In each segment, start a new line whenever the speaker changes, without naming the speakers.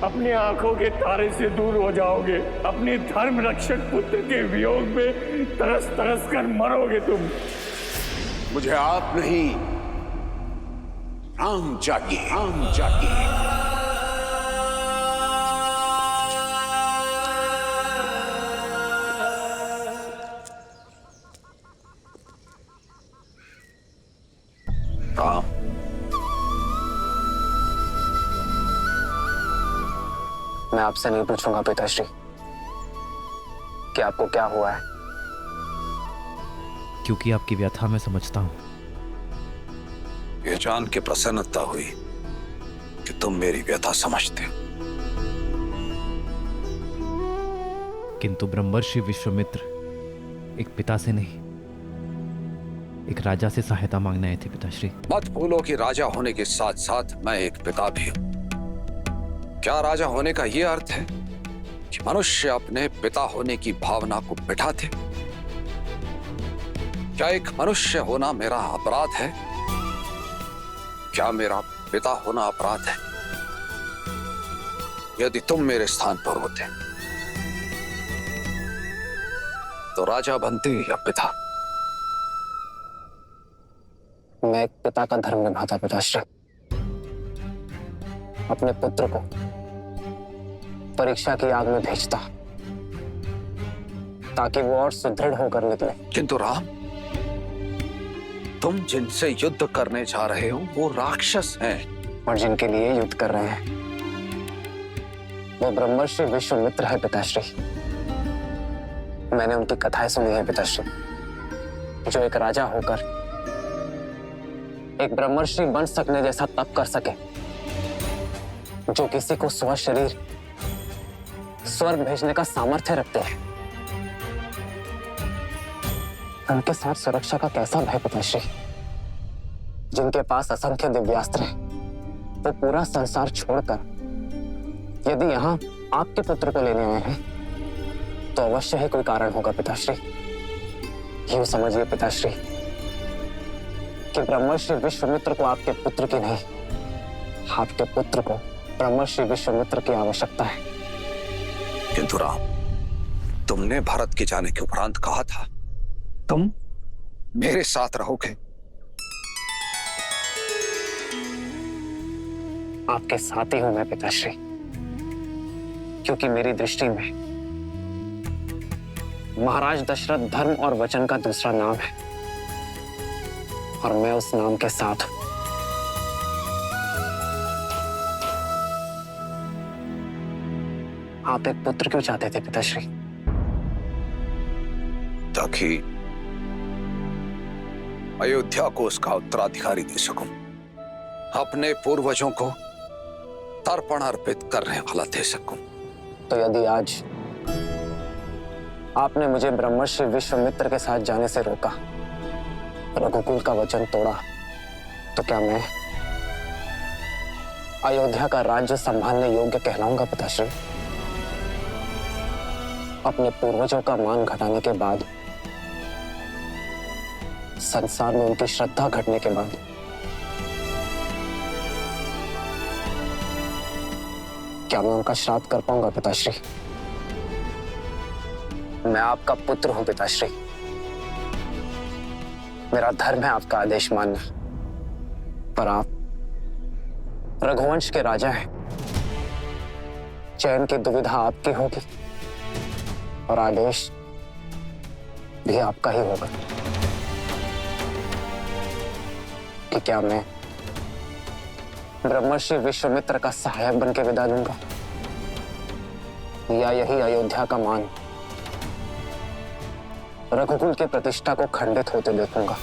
अपनी आंखों के तारे से दूर हो जाओगे। अपने धर्म रक्षक पुत्र के वियोग में तरस तरस कर मरोगे तुम।
मुझे आप नहीं, राम चाहिए, राम चाहिए। राम,
मैं आपसे नहीं पूछूंगा पिताश्री कि आपको क्या हुआ है,
क्योंकि आपकी व्यथा मैं समझता हूं।
ये जान के प्रसन्नता हुई कि तुम मेरी व्यथा समझते हो।
किंतु ब्रह्मर्षि विश्वामित्र एक पिता से नहीं, एक राजा से सहायता मांगने आए थे पिताश्री।
मत भूलो कि राजा होने के साथ साथ मैं एक पिता भी हूं। क्या राजा होने का यह अर्थ है कि मनुष्य अपने पिता होने की भावना को बिठा दे? क्या एक मनुष्य होना मेरा अपराध है? क्या मेरा पिता होना अपराध है? यदि तुम मेरे स्थान पर होते तो राजा बनते या पिता?
मैं एक पिता का धर्म निभाता पिताश्री। अपने पुत्र को परीक्षा की आग में भेजता ताकि वो और सुदृढ़ होकर निकले।
किंतु राम, तुम जिनसे युद्ध करने जा रहे हो वो राक्षस हैं।
और जिनके लिए युद्ध कर रहे हैं वो ब्रह्मर्षि विश्वामित्र है पिताश्री। मैंने उनकी कथाएं सुनी है पिताश्री, जो एक राजा होकर एक ब्रह्मर्षि बन सकने जैसा तप कर सके, जो किसी को स्व शरीर स्वर्ग भेजने का सामर्थ्य रखते हैं। उनके साथ सुरक्षा का कैसा भय पिताश्री? जिनके पास असंख्य दिव्यास्त्र हैं, वो पूरा संसार छोड़कर यदि यहाँ आपके पुत्र को लेने आए हैं तो अवश्य ही कोई कारण होगा पिताश्री। यूं समझिए पिताश्री कि ब्रह्मर्षि विश्वामित्र को आपके पुत्र की नहीं, आपके पुत्र को ब्रह्मर्षि विश्वामित्र की आवश्यकता है।
किंतु राम, तुमने भरत के जाने के उपरांत कहा था तुम मेरे साथ रहोगे।
आपके साथ ही हूं मैं पिताश्री, क्योंकि मेरी दृष्टि में महाराज दशरथ धर्म और वचन का दूसरा नाम है और मैं उस नाम के साथ हूं। आप एक पुत्र क्यों चाहते थे पिताश्री?
ताकि अयोध्या को उसका उत्तराधिकारी दे सकूं, अपने पूर्वजों को तर्पण अर्पित करने वाला दे सकूं।
तो यदि आज आपने मुझे ब्रह्मर्षि विश्वामित्र के साथ जाने से रोका, रघुकुल का वचन तोड़ा, तो क्या मैं अयोध्या का राज्य संभालने योग्य कहलाऊंगा पिताश्री? अपने पूर्वजों का मान घटाने के बाद, संसार में उनकी श्रद्धा घटने के बाद, क्या मैं उनका श्राद्ध कर पाऊंगा पिताश्री? मैं आपका पुत्र हूं पिताश्री। मेरा धर्म है आपका आदेश मानना, पर आप रघुवंश के राजा हैं। चयन की दुविधा आपकी होगी और आदेश भी आपका ही होगा कि क्या मैं ब्रह्मर्षि विश्वामित्र का सहायक बन के विदा दूंगा या यही अयोध्या का मान, रघुकुल की प्रतिष्ठा को खंडित होते देखूंगा।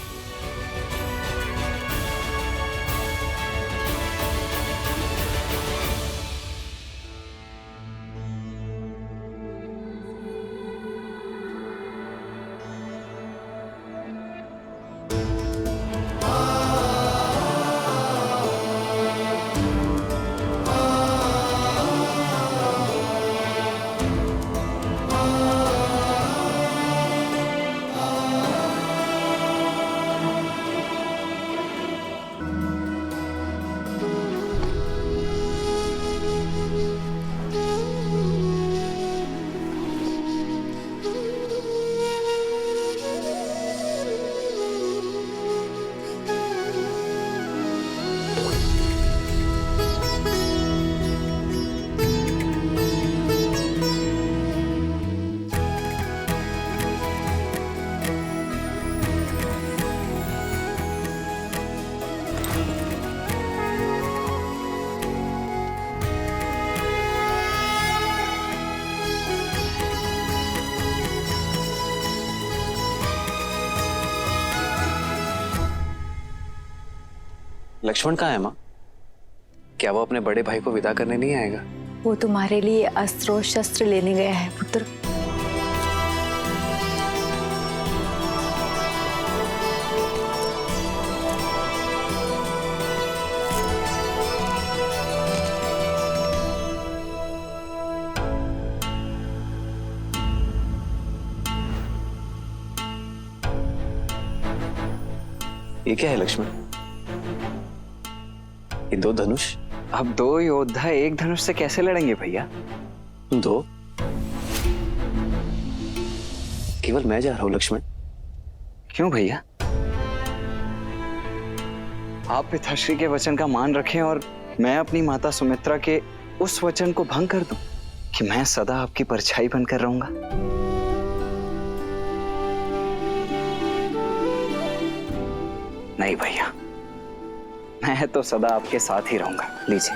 लक्ष्मण कहाँ है माँ? क्या वो अपने बड़े भाई को विदा करने नहीं आएगा?
वो तुम्हारे लिए अस्त्र और शस्त्र लेने गया है पुत्र।
ये क्या है लक्ष्मण? ये 2 धनुष?
अब 2 योद्धा एक धनुष से कैसे लड़ेंगे भैया?
2? केवल मैं जा रहा हूं लक्ष्मण।
क्यों भैया? आप पिताश्री के वचन का मान रखें और मैं अपनी माता सुमित्रा के उस वचन को भंग कर दूं कि मैं सदा आपकी परछाई बनकर रहूंगा। नहीं भैया, मैं तो सदा आपके साथ ही रहूंगा। लीजिए।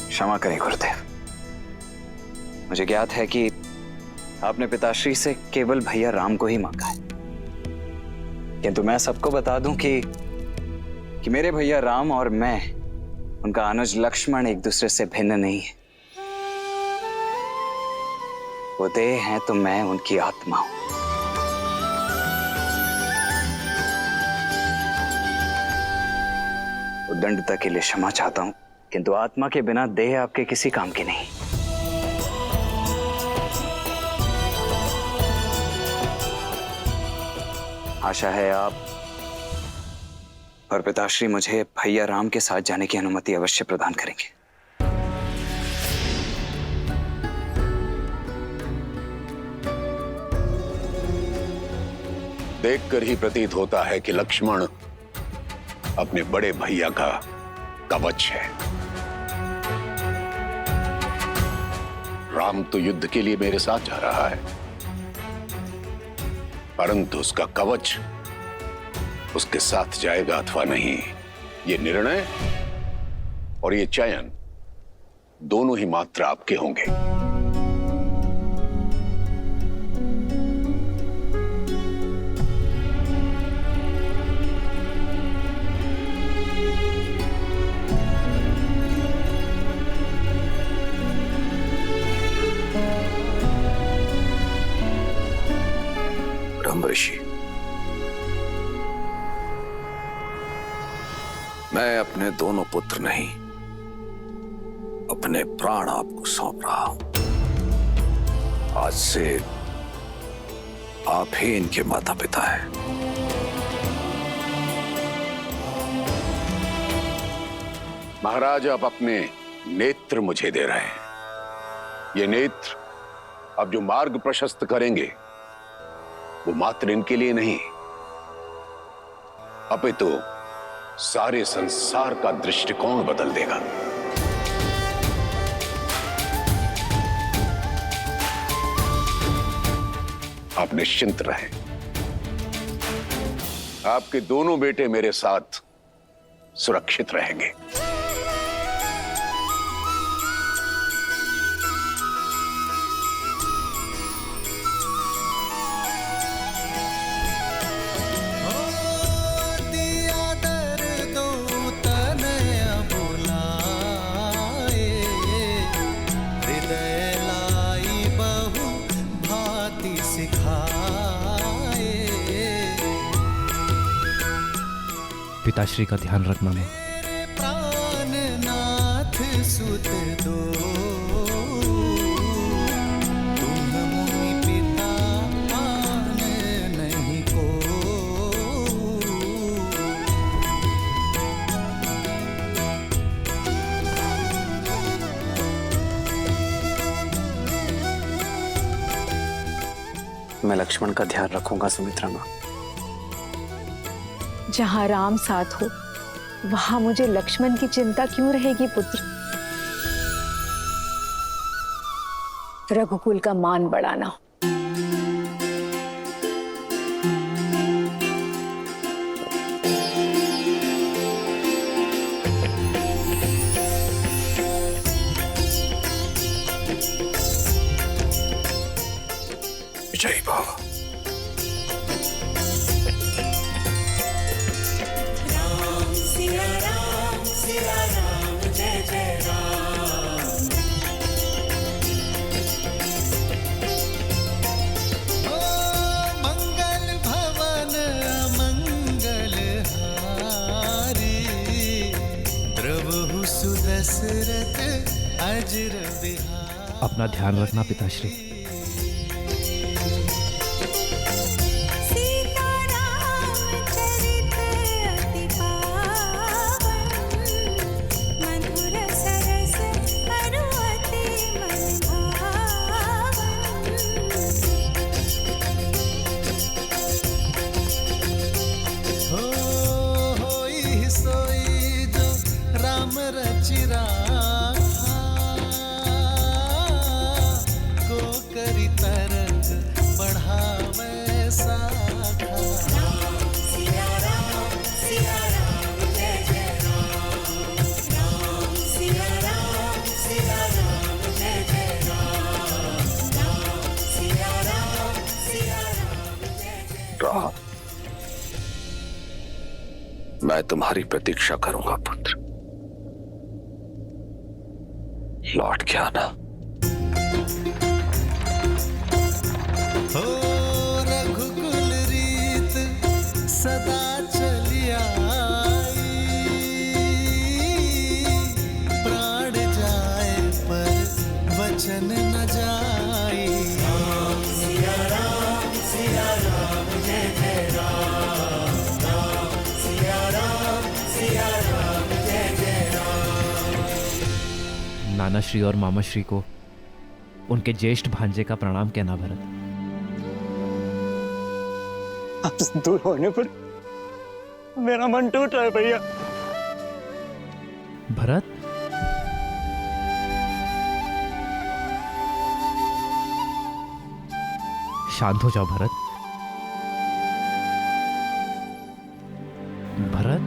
क्षमा करें गुरुदेव, मुझे ज्ञात है कि आपने पिताश्री से केवल भैया राम को ही मांगा है, किंतु मैं सबको बता दूं कि मेरे भैया राम और मैं, उनका अनुज लक्ष्मण एक दूसरे से भिन्न नहीं है। वो देह हैं तो मैं उनकी आत्मा हूं। उद्दंडता के लिए क्षमा चाहता हूं, किंतु आत्मा के बिना देह आपके किसी काम की नहीं। आशा है आप और पिताश्री मुझे भैया राम के साथ जाने की अनुमति अवश्य प्रदान करेंगे।
देखकर ही प्रतीत होता है कि लक्ष्मण अपने बड़े भैया का कवच है। राम तो युद्ध के लिए मेरे साथ जा रहा है, परंतु उसका कवच उसके साथ जाएगा अथवा नहीं, ये निर्णय और ये चयन दोनों ही मात्र आपके होंगे।
ऋषि, मैं अपने दोनों पुत्र नहीं, अपने प्राण आपको सौंप रहा हूं। आज से आप ही इनके माता पिता हैं।
महाराज, आप अपने नेत्र मुझे दे रहे हैं। ये नेत्र अब जो मार्ग प्रशस्त करेंगे वो मात्र इनके लिए नहीं, अपितु सारे संसार का दृष्टिकोण बदल देगा। आप निश्चिंत रहें, आपके दोनों बेटे मेरे साथ सुरक्षित रहेंगे।
पिताश्री का ध्यान रखना मां।
प्राणनाथ सुत दो, तुम मुनि पिता आन नहीं को।
मैं लक्ष्मण का ध्यान रखूंगा सुमित्रा मां।
जहां राम साथ हो वहां मुझे लक्ष्मण की चिंता क्यों रहेगी पुत्र? रघुकुल का मान बढ़ाना।
जय बाबा।
ओ मंगल भवन अमंगल हारी, द्रवहु सुदशरथ अजर बिहारी।
अपना ध्यान रखना पिताश्री।
राम, मैं तुम्हारी प्रतीक्षा करूंगा पुत्र। लौट के आना।
हो रघुकुल रीत सदा चली आई, प्राण जाए पर वचन न जाई। राम सिया राम जय जय राम, राम सिया राम जय जय राम।
नानाश्री और मामाश्री को उनके ज्येष्ठ भांजे का प्रणाम कहना भरत।
आपसे दूर होने पर मेरा मन टूट रहा है भैया।
भरत, शांत हो जाओ भरत। भरत,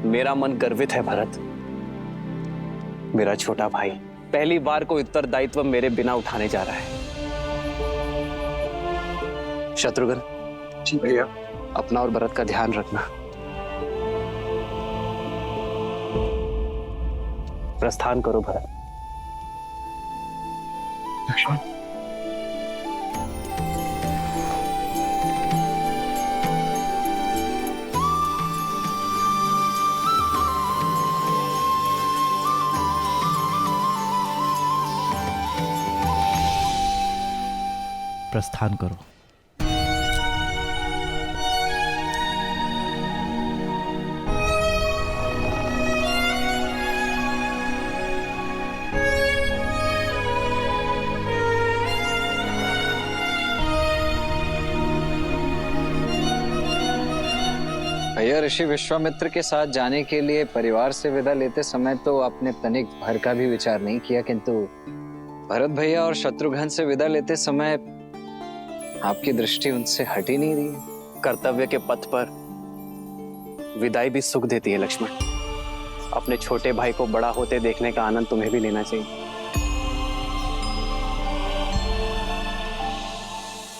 मेरा मन गर्वित है भरत। मेरा छोटा भाई पहली बार को उत्तरदायित्व मेरे बिना उठाने जा रहा है। शत्रुघ्न, जी भैया, अपना और भरत का ध्यान रखना। प्रस्थान करो भरत। लक्ष्मण,
प्रस्थान करो।
भैया, ऋषि विश्वामित्र के साथ जाने के लिए परिवार से विदा लेते समय तो आपने तनिक भर का भी विचार नहीं किया, किंतु भरत भैया और शत्रुघ्न से विदा लेते समय आपकी दृष्टि उनसे हट ही नहीं रही।
कर्तव्य के पथ पर विदाई भी सुख देती है लक्ष्मण। अपने छोटे भाई को बड़ा होते देखने का आनंद तुम्हें भी लेना चाहिए।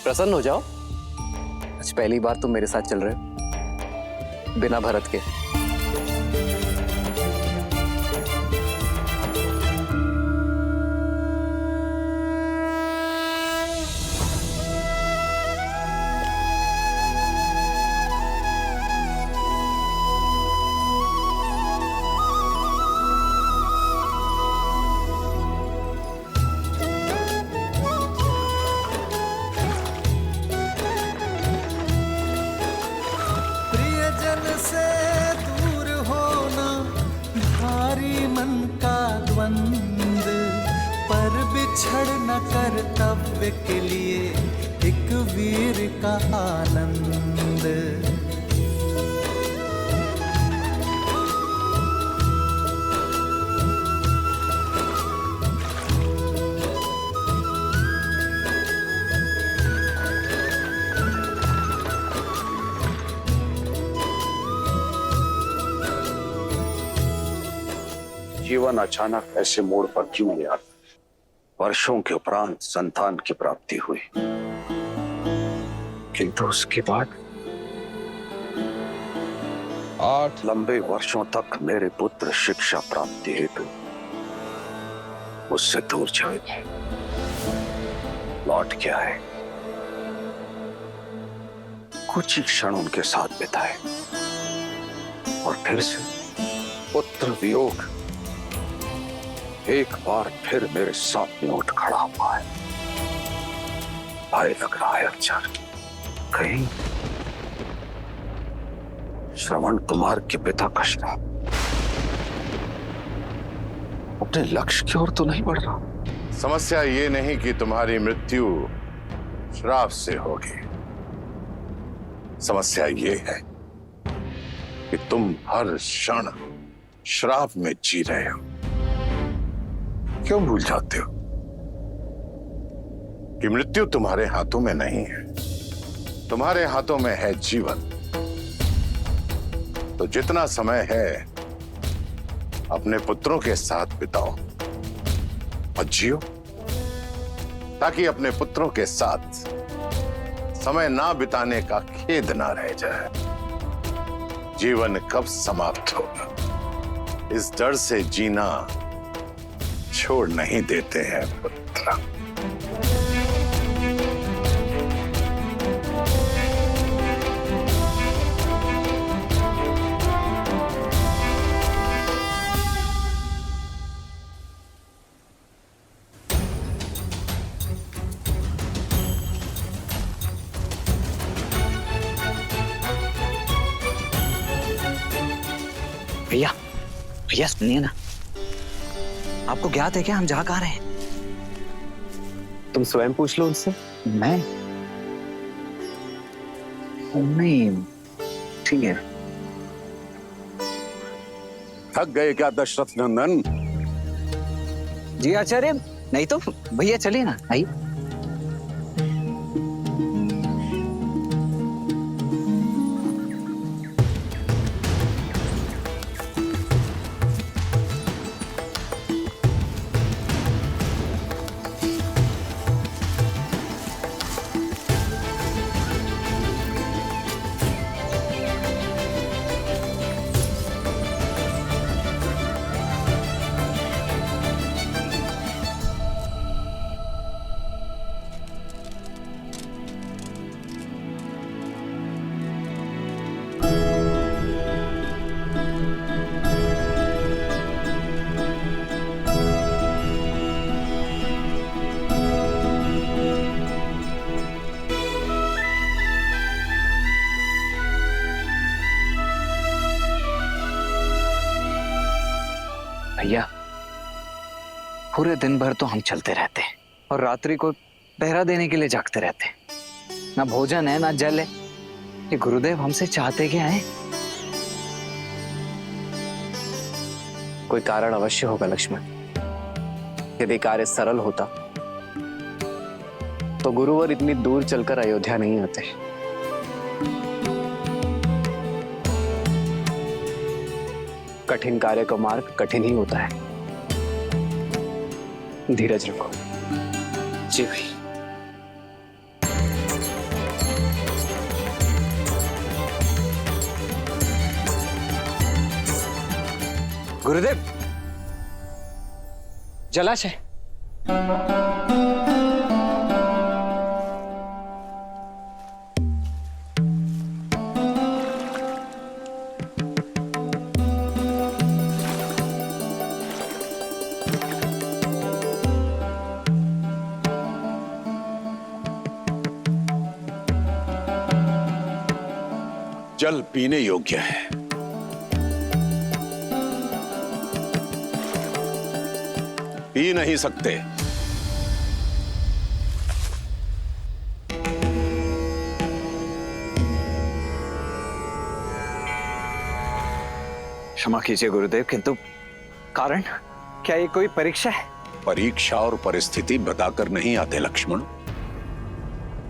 प्रसन्न हो जाओ, आज पहली बार तुम मेरे साथ चल रहे हो बिना भरत के।
से दूर होना भारी मन का द्वंद, पर बिछड़ न कर्तव्य के लिए एक वीर का आनंद।
जीवन अचानक ऐसे मोड़ पर क्यों ले आता?
वर्षों के उपरांत संतान की प्राप्ति हुई, किंतु उसके बाद 8 लंबे वर्षों तक मेरे पुत्र शिक्षा प्राप्ति हेतु मुझसे दूर चले गए। लौट के आए, कुछ ही क्षण उनके साथ बिताए और फिर से पुत्र वियोग एक बार फिर मेरे सामने उठ खड़ा हुआ है। भाई लग रहा है अचार कहीं श्रवण कुमार के पिता का श्राप अपने लक्ष्य की ओर तो नहीं बढ़ रहा।
समस्या ये नहीं कि तुम्हारी मृत्यु श्राप से होगी, समस्या ये है कि तुम हर क्षण श्राप में जी रहे हो। क्यों भूल जाते हो कि मृत्यु तुम्हारे हाथों में नहीं है, तुम्हारे हाथों में है जीवन। तो जितना समय है अपने पुत्रों के साथ बिताओ और जियो, ताकि अपने पुत्रों के साथ समय ना बिताने का खेद ना रह जाए। जीवन कब समाप्त होगा इस डर से जीना छोड़ नहीं देते हैं पुत्र।
भैया भैया सुनिए ना, आपको ज्ञात है क्या हम जा कहाँ रहे हैं?
तुम स्वयं पूछ लो उनसे।
मैं नहीं, ठीक है।
थक गए क्या दशरथ नंदन?
जी आचार्य, नहीं तो भैया चलिए ना, आइए। भैया पूरे दिन भर तो हम चलते रहते हैं और रात्रि को पहरा देने के लिए जागते रहते हैं। ना भोजन है ना जल है। ये गुरुदेव हमसे चाहते क्या है?
कोई कारण अवश्य होगा लक्ष्मण। यदि कार्य सरल होता तो गुरुवर इतनी दूर चलकर अयोध्या नहीं आते। कठिन कार्य का मार्ग कठिन ही होता है। धीरज रखो।
जी भाई। गुरुदेव, जलाशय।
जल पीने योग्य है। पी नहीं सकते।
क्षमा कीजिए गुरुदेव, किंतु कारण क्या ये कोई परीक्षा है?
परीक्षा और परिस्थिति बताकर नहीं आते लक्ष्मण।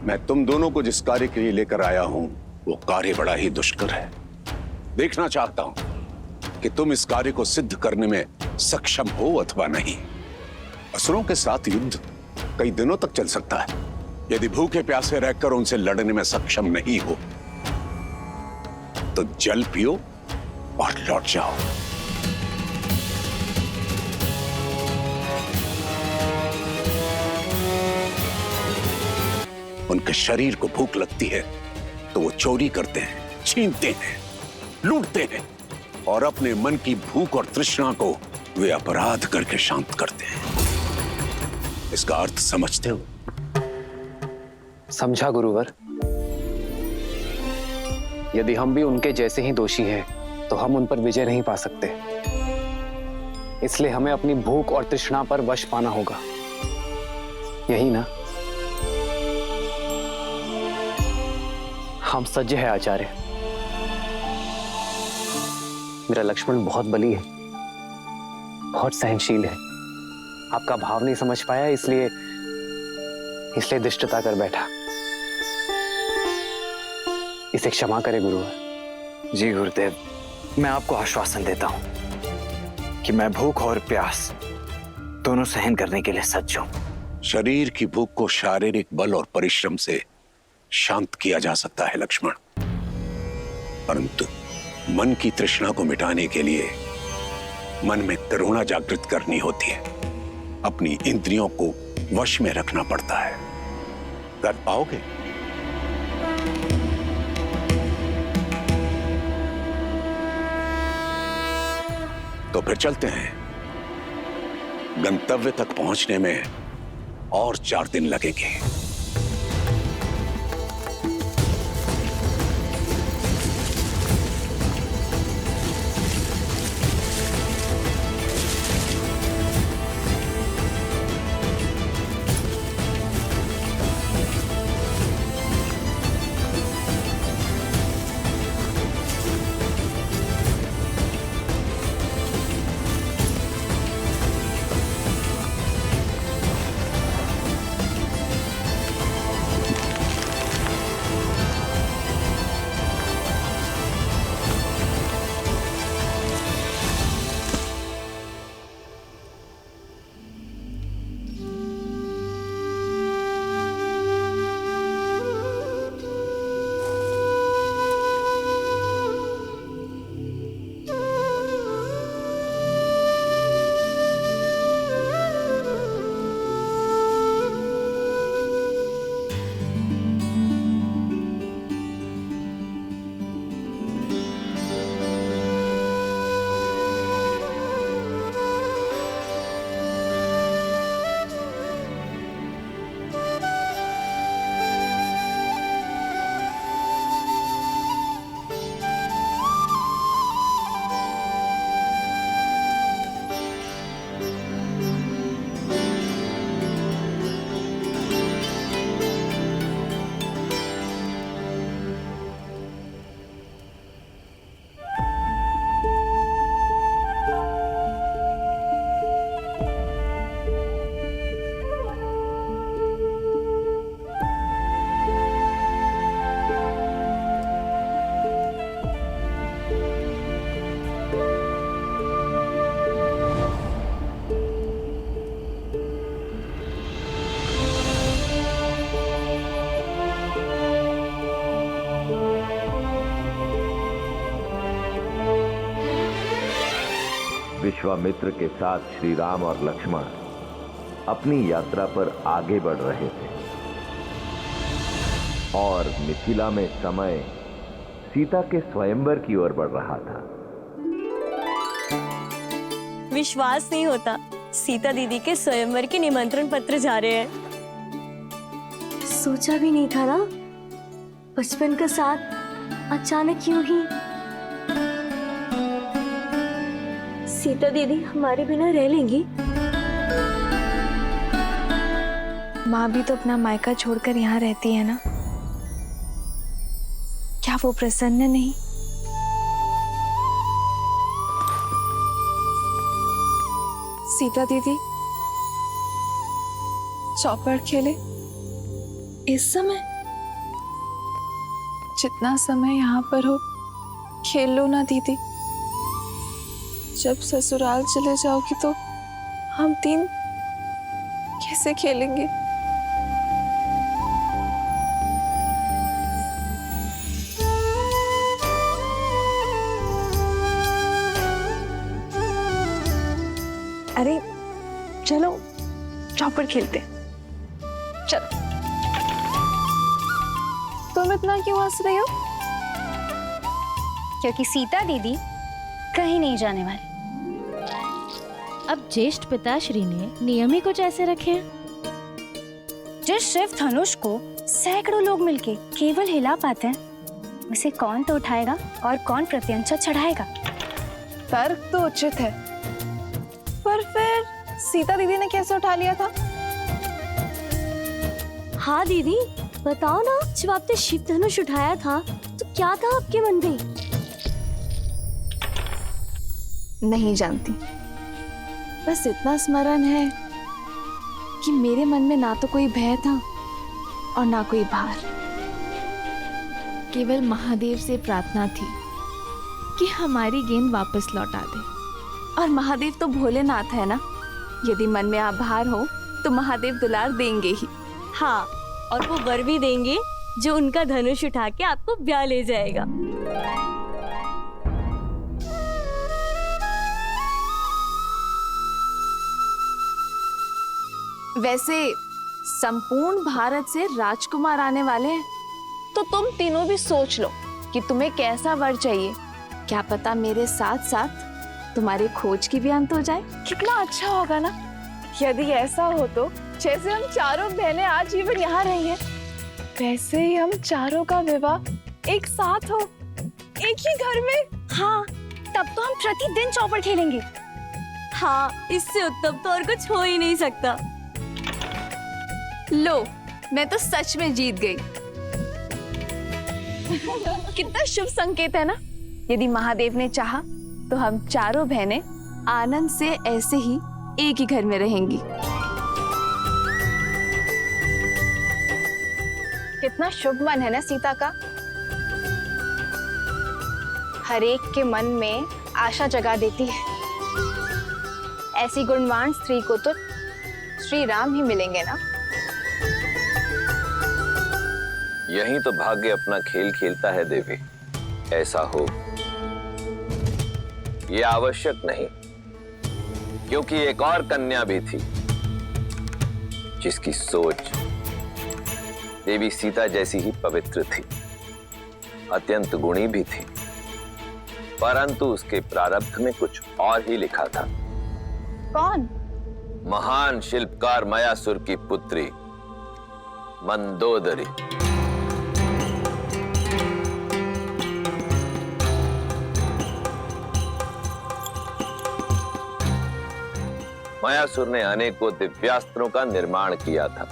मैं तुम दोनों को जिस कार्य के लिए लेकर आया हूं वो कार्य बड़ा ही दुष्कर है। देखना चाहता हूं कि तुम इस कार्य को सिद्ध करने में सक्षम हो अथवा नहीं। असुरों के साथ युद्ध कई दिनों तक चल सकता है। यदि भूखे प्यासे रहकर उनसे लड़ने में सक्षम नहीं हो तो जल पियो और लौट जाओ। उनके शरीर को भूख लगती है तो वो चोरी करते हैं, छीनते हैं, लूटते हैं और अपने मन की भूख और तृष्णा को वे अपराध करके शांत करते हैं। इसका अर्थ समझते हो?
समझा गुरुवर। यदि हम भी उनके जैसे ही दोषी हैं, तो हम उन पर विजय नहीं पा सकते। इसलिए हमें अपनी भूख और तृष्णा पर वश पाना होगा, यही ना? हम सज्ज है आचार्य। मेरा लक्ष्मण बहुत बली है, बहुत सहनशील है। आपका भाव नहीं समझ पाया, इसलिए दुष्टता कर बैठा। इसे क्षमा करे गुरुवर।
जी गुरुदेव, मैं आपको आश्वासन देता हूं कि मैं भूख और प्यास दोनों सहन करने के लिए सज्ज हूं।
शरीर की भूख को शारीरिक बल और परिश्रम से शांत किया जा सकता है लक्ष्मण, परंतु मन की तृष्णा को मिटाने के लिए मन में करुणा जागृत करनी होती है। अपनी इंद्रियों को वश में रखना पड़ता है। कर पाओगे? तो फिर चलते हैं। गंतव्य तक पहुंचने में और 4 दिन लगेंगे।
विश्वामित्र के साथ श्री राम और लक्ष्मण अपनी यात्रा पर आगे बढ़ रहे थे और मिथिला में समय सीता के स्वयंवर की ओर बढ़ रहा था।
विश्वास नहीं होता, सीता दीदी के स्वयंवर के निमंत्रण पत्र जा रहे हैं। सोचा भी नहीं था ना, बचपन का साथ अचानक क्यों ही। सीता दीदी हमारे बिना रह लेंगी?
माँ भी तो अपना मायका छोड़कर यहाँ रहती है ना, क्या वो प्रसन्न नहीं?
सीता दीदी चौपड़ खेले इस समय? जितना समय यहाँ पर हो खेल लो ना दीदी। जब ससुराल चले जाओगी तो हम 3 कैसे खेलेंगे?
अरे चलो चौपड़ खेलते हैं। चलो।
तुम इतना क्यों हंस रही हो?
क्योंकि सीता दीदी कहीं नहीं जाने वाली। अब ज्येष्ठ पिताश्री ने नियम ही कुछ ऐसे रखे हैं। जिस शिव धनुष को सैकड़ों लोग मिलके केवल हिला पाते हैं, उसे कौन तो उठाएगा और कौन प्रत्यंचा चढ़ाएगा।
तर्क तो उचित है, पर फिर सीता दीदी ने कैसे उठा लिया था?
हाँ दीदी, बताओ ना, जब आपने शिव धनुष उठाया था तो क्या था आपके मन में?
नहीं जानती, बस इतना स्मरण है कि मेरे मन में ना तो कोई भय था और ना कोई भार। केवल महादेव से प्रार्थना थी कि हमारी गेंद वापस लौटा दे। और महादेव तो भोलेनाथ है ना, यदि मन में आभार हो तो महादेव दुलार देंगे ही।
हाँ, और वो वर भी देंगे जो उनका धनुष उठा के आपको ब्याह ले जाएगा।
वैसे संपूर्ण भारत से राजकुमार आने वाले हैं, तो तुम तीनों भी सोच लो कि तुम्हें कैसा वर चाहिए। क्या पता मेरे साथ साथ तुम्हारी खोज की भी अंत हो जाए। कितना अच्छा होगा ना यदि ऐसा हो तो। जैसे हम चारों बहनें आजीवन यहाँ रही हैं, वैसे ही हम चारों का विवाह एक साथ हो, एक ही घर में।
हाँ, तब तो हम प्रतिदिन चौपड़ खेलेंगे। हाँ, इससे उत्तम तो और कुछ हो ही नहीं सकता।
लो, मैं तो सच में जीत गई। कितना शुभ संकेत है ना। यदि महादेव ने चाहा तो हम चारों बहनें आनंद से ऐसे ही एक ही घर में रहेंगी। कितना शुभ मन है ना सीता का। हर एक के मन में आशा जगा देती है। ऐसी गुणवान स्त्री को तो श्री राम ही मिलेंगे ना।
यही तो भाग्य अपना खेल खेलता है देवी। ऐसा हो ये आवश्यक नहीं, क्योंकि एक और कन्या भी थी जिसकी सोच देवी सीता जैसी ही पवित्र थी, अत्यंत गुणी भी थी, परंतु उसके प्रारब्ध में कुछ और ही लिखा था।
कौन?
महान शिल्पकार मयासुर की पुत्री मंदोदरी। मयासुर ने अनेकों दिव्यास्त्रों का निर्माण किया था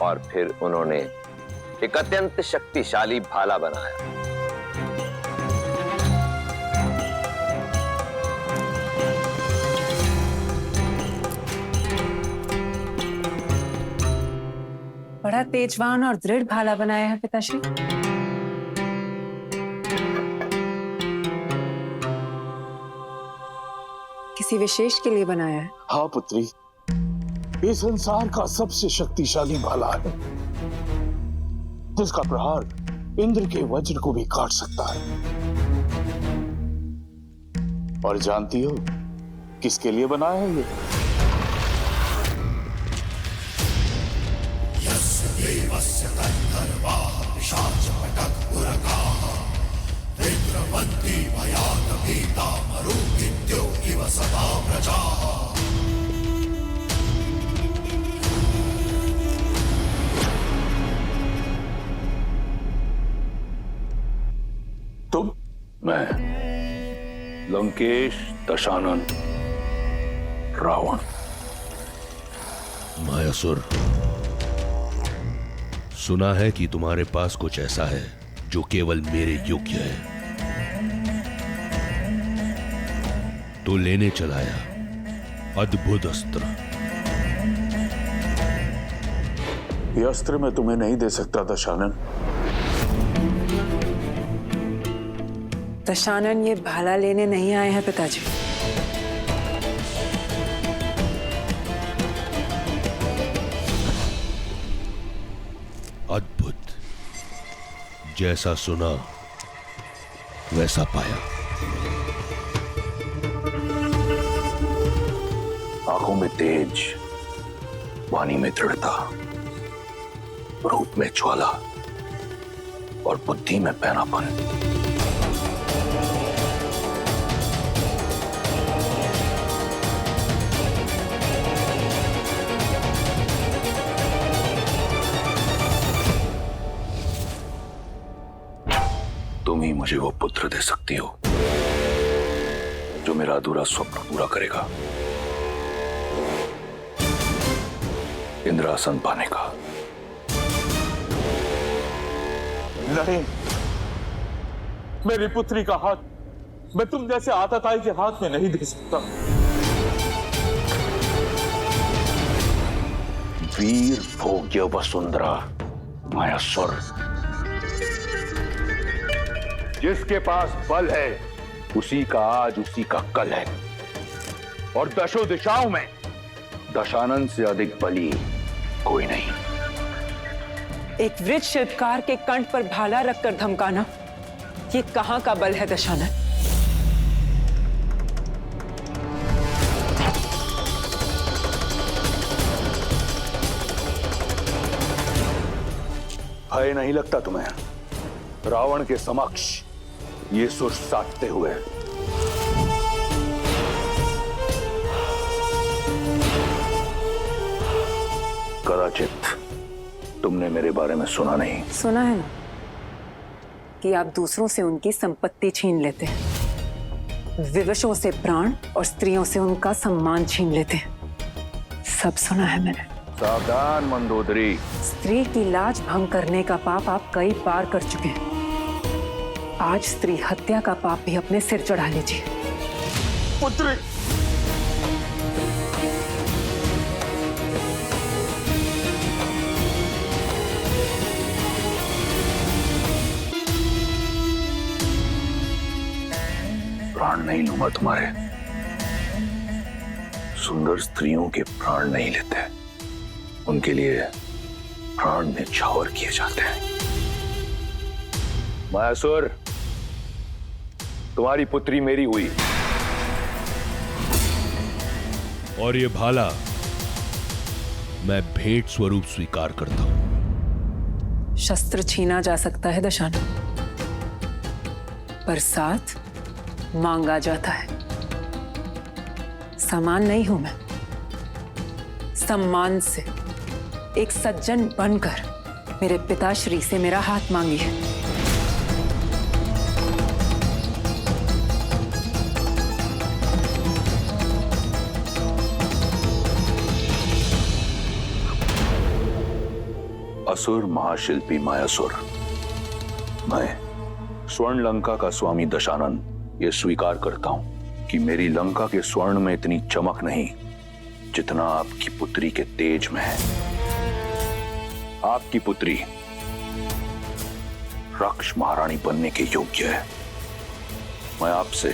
और फिर उन्होंने एक अत्यंत शक्तिशाली भाला बनाया।
बड़ा तेजवान और दृढ़ भाला बनाया है पिताश्री। किसी विशेष के लिए बनाया है?
हाँ पुत्री, ये संसार का सबसे शक्तिशाली भाला है, जिसका प्रहार इंद्र के वज्र को भी काट सकता है। और जानती हो किसके लिए बनाया है ये? तुम, मैं, लंकेश, दशानन, रावण।
मायासुर, सुना है कि तुम्हारे पास कुछ ऐसा है जो केवल मेरे योग्य है, तो लेने चलाया अद्भुत अस्त्र।
ये अस्त्र मैं तुम्हें नहीं दे सकता दशानन।
दशानन ये भाला लेने नहीं आए हैं पिताजी।
अद्भुत। जैसा सुना वैसा पाया।
आंखों में तेज, वाणी में दृढ़ता, रूप में ज्वाला और बुद्धि में पैनापन। तुम ही मुझे वो पुत्र दे सकती हो जो मेरा अधूरा स्वप्न पूरा करेगा, इंद्रासन पाने का।
नहीं, मेरी पुत्री का हाथ मैं तुम जैसे आतताई के हाथ में नहीं दे सकता।
वीर भोग्य वसुंधरा मायासुर, जिसके पास बल है उसी का आज उसी का कल है, और दशों दिशाओं में दशानन से अधिक बली कोई नहीं।
एक वृक्ष शिल्पकार के कंठ पर भाला रखकर धमकाना, ये कहां का बल है दशानन?
भय नहीं लगता तुम्हें रावण के समक्ष ये सुर साटते हुए? कदाचित तुमने मेरे बारे में सुना नहीं।
सुना है ना कि आप दूसरों से उनकी संपत्ति छीन लेते हैं, विवशों से प्राण और स्त्रियों से उनका सम्मान छीन लेते हैं। सब सुना है मैंने।
सावधान मंदोदरी।
स्त्री की लाज भंग करने का पाप आप कई बार कर चुके हैं। आज स्त्री हत्या का पाप भी अपने सिर चढ़ा लीजिए।
पुत्री,
प्राण नहीं लूंगा तुम्हारे। सुंदर स्त्रियों के प्राण नहीं लेते, उनके लिए प्राण न्यौछावर किए जाते हैं। मायासुर, तुम्हारी पुत्री मेरी हुई,
और ये भाला मैं भेंट स्वरूप स्वीकार करता हूं।
शस्त्र छीना जा सकता है दशानन, पर साथ मांगा जाता है। समान नहीं हूं मैं, सम्मान से एक सज्जन बनकर मेरे पिताश्री से मेरा हाथ मांगिए।
असुर महाशिल्पी मायासुर, मैं स्वर्ण लंका का स्वामी दशानन ये स्वीकार करता हूं कि मेरी लंका के स्वर्ण में इतनी चमक नहीं जितना आपकी पुत्री के तेज में है। आपकी पुत्री रक्ष महारानी बनने के योग्य है। मैं आपसे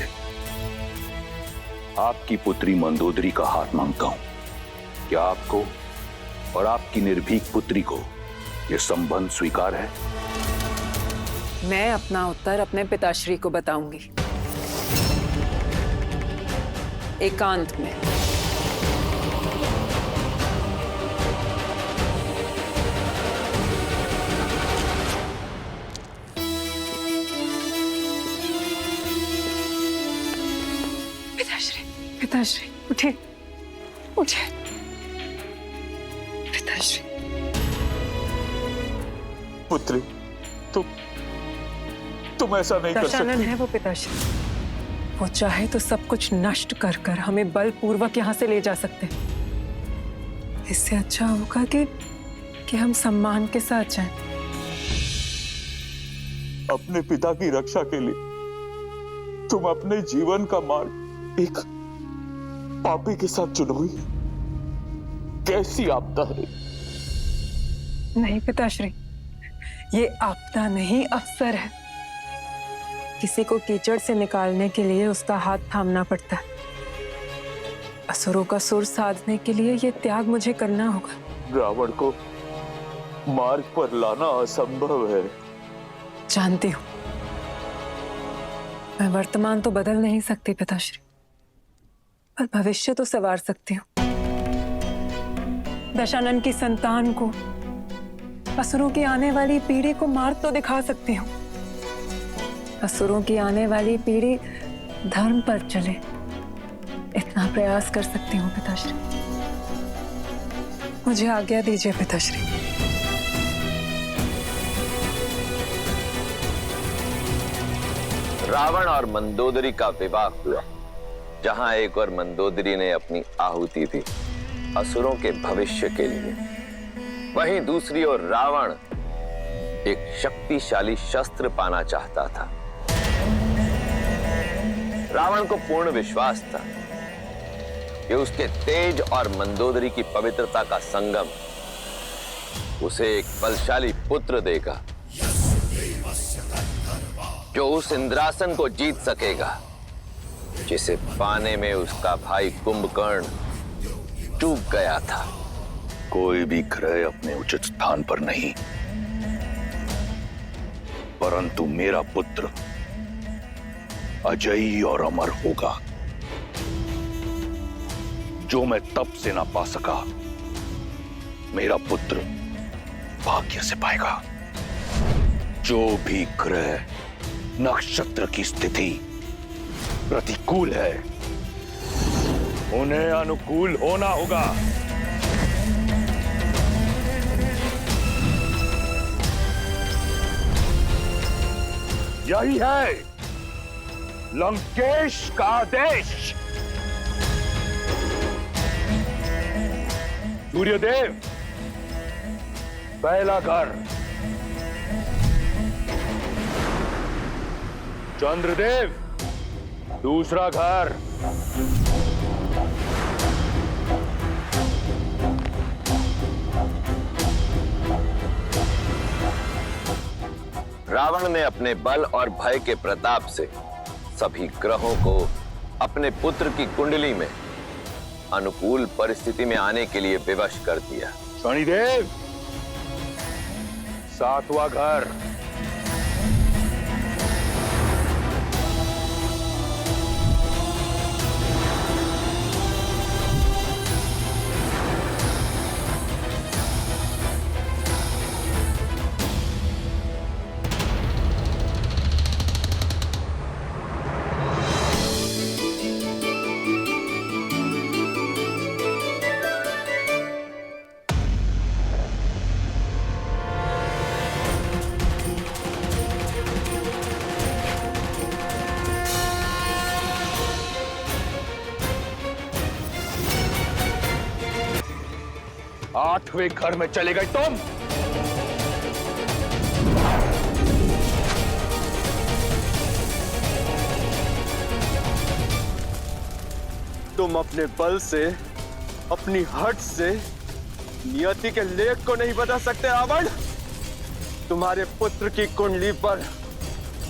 आपकी पुत्री मंदोदरी का हाथ मांगता हूं। क्या आपको और आपकी निर्भीक पुत्री को यह संबंध स्वीकार है?
मैं अपना उत्तर अपने पिताश्री को बताऊंगी, एकांत में। पिताश्री, पिताश्री, उठिए, उठिए। पिताश्री।
पुत्री, तुम ऐसा नहीं कर सकती।
दशानन है वो पिताश्री, वो चाहे तो सब कुछ नष्ट कर कर हमें बलपूर्वक यहाँ से ले जा सकते हैं। इससे अच्छा होगा कि हम सम्मान के साथ जाएं।
अपने पिता की रक्षा के लिए तुम अपने जीवन का मार्ग एक पापी के साथ चुनोगी? कैसी आपदा है?
नहीं पिताश्री, ये आपदा नहीं, अवसर है। किसी को कीचड़ से निकालने के लिए उसका हाथ थामना पड़ता है। असुरों का सुर साधने के लिए ये त्याग मुझे करना होगा।
रावण को मार्ग पर लाना असंभव है।
जानती हूँ, मैं वर्तमान तो बदल नहीं सकती पिताश्री, पर भविष्य तो संवार सकती हूँ। दशानन की संतान को, असुरों की आने वाली पीढ़ी को मार्ग तो दिखा सकती हूँ। असुरों की आने वाली पीढ़ी धर्म पर चले, इतना प्रयास कर सकती हूँ पिताश्री। मुझे आज्ञा दीजिए पिताश्री।
रावण और मंदोदरी का विवाह हुआ, जहां एक और मंदोदरी ने अपनी आहुति दी असुरों के भविष्य के लिए, वहीं दूसरी ओर रावण एक शक्तिशाली शस्त्र पाना चाहता था। रावण को पूर्ण विश्वास था कि उसके तेज और मंदोदरी की पवित्रता का संगम उसे एक बलशाली पुत्र देगा, जो उस इंद्रासन को जीत सकेगा जिसे पाने में उसका भाई कुंभकर्ण चूक गया था।
कोई भी ग्रह अपने उचित स्थान पर नहीं, परंतु मेरा पुत्र अजयी और अमर होगा। जो मैं तप से ना पा सका, मेरा पुत्र भाग्य से पाएगा। जो भी ग्रह नक्षत्र की स्थिति प्रतिकूल है, उन्हें अनुकूल होना होगा। यही है लंकेश का आदेश। सूर्यदेव पहला घर, चंद्रदेव दूसरा घर,
रावण ने अपने बल और भय के प्रताप से सभी ग्रहों को अपने पुत्र की कुंडली में अनुकूल परिस्थिति में आने के लिए विवश कर दिया।
शनिदेव सातवां घर, आठवें घर में चले गए तुम।
तुम अपने बल से, अपनी हट से नियति के लेख को नहीं बदल सकते रावण। तुम्हारे पुत्र की कुंडली पर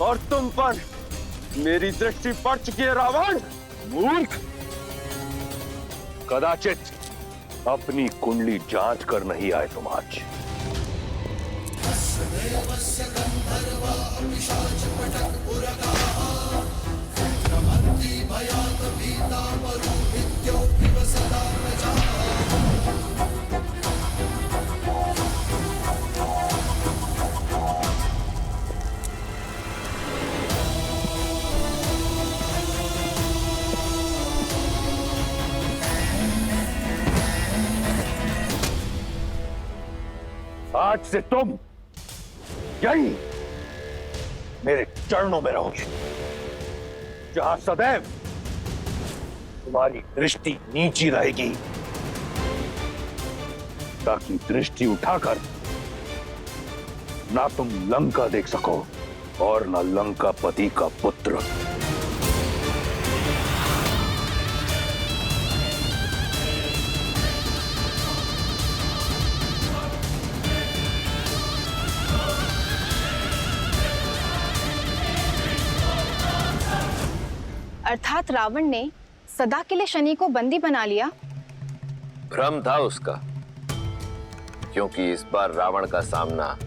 और तुम पर मेरी दृष्टि पड़ चुकी है रावण।
मूर्ख, कदाचित अपनी कुंडली जांच कर नहीं आए तुम आज। आज से तुम यही मेरे चरणों में रहोगे, जहां सदैव तुम्हारी दृष्टि नीची रहेगी, ताकि दृष्टि उठाकर ना तुम लंका देख सको और ना लंकापति का पुत्र।
अर्थात रावण ने सदा के लिए शनि को बंदी बना लिया।
भ्रम था उसका। क्योंकि इस बार रावण का सामना